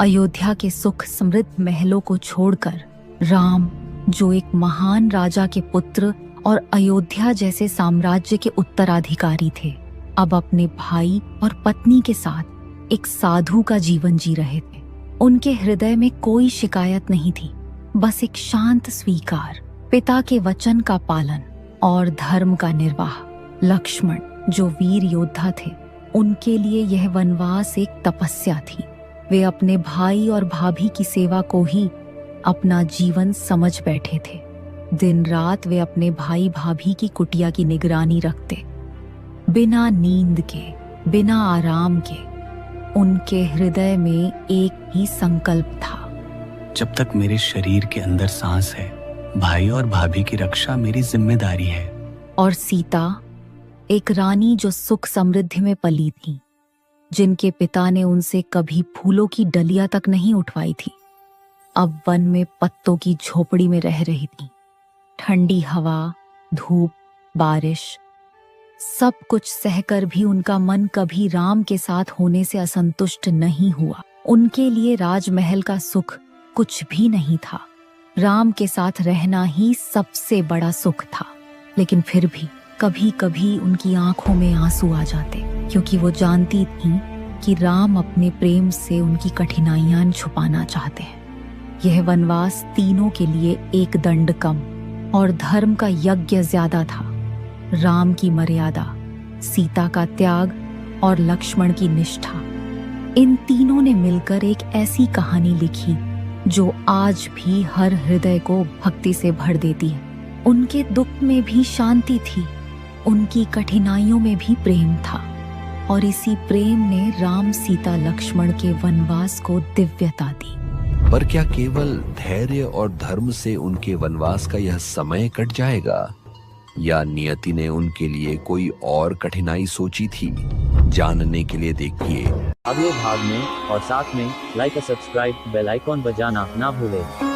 अयोध्या के सुख समृद्ध महलों को छोड़कर राम, जो एक महान राजा के पुत्र और अयोध्या जैसे साम्राज्य के उत्तराधिकारी थे, अब अपने भाई और पत्नी के साथ एक साधु का जीवन जी रहे थे। उनके हृदय में कोई शिकायत नहीं थी, बस एक शांत स्वीकार, पिता के वचन का पालन और धर्म का निर्वाह। लक्ष्मण, जो वीर योद्धा थे, उनके लिए यह वनवास एक तपस्या थी। वे अपने भाई और भाभी की सेवा को ही अपना जीवन समझ बैठे थे। दिन रात वे अपने भाई भाभी की कुटिया की निगरानी रखते, बिना नींद के, बिना आराम के। उनके हृदय में एक ही संकल्प था, जब तक मेरे शरीर के अंदर सांस है, भाई और भाभी की रक्षा मेरी जिम्मेदारी है। और सीता, एक रानी जो सुख समृद्धि में पली थी, जिनके पिता ने उनसे कभी फूलों की डलिया तक नहीं उठवाई थी, अब वन में पत्तों की झोपड़ी में रह रही थी। ठंडी हवा, धूप, बारिश, सब कुछ सहकर भी उनका मन कभी राम के साथ होने से असंतुष्ट नहीं हुआ। उनके लिए राजमहल का सुख कुछ भी नहीं था, राम के साथ रहना ही सबसे बड़ा सुख था। लेकिन फिर भी कभी कभी उनकी आंखों में आंसू आ जाते, क्योंकि वो जानती थीं कि राम अपने प्रेम से उनकी कठिनाइयां छुपाना चाहते हैं। यह वनवास तीनों के लिए एक दंड कम और धर्म का यज्ञ ज्यादा था। राम की मर्यादा, सीता का त्याग और लक्ष्मण की निष्ठा, इन तीनों ने मिलकर एक ऐसी कहानी लिखी जो आज भी हर हृदय को भक्ति से भर देती है। उनके दुख में भी शांति थी, उनकी कठिनाइयों में भी प्रेम था, और इसी प्रेम ने राम, सीता, लक्ष्मण के वनवास को दिव्यता दी। पर क्या केवल धैर्य और धर्म से उनके वनवास का यह समय कट जाएगा, या नियति ने उनके लिए कोई और कठिनाई सोची थी? जानने के लिए देखिए अगले भाग में, और साथ में लाइक और सब्सक्राइब, बेल आइकॉन बजाना ना भूलें।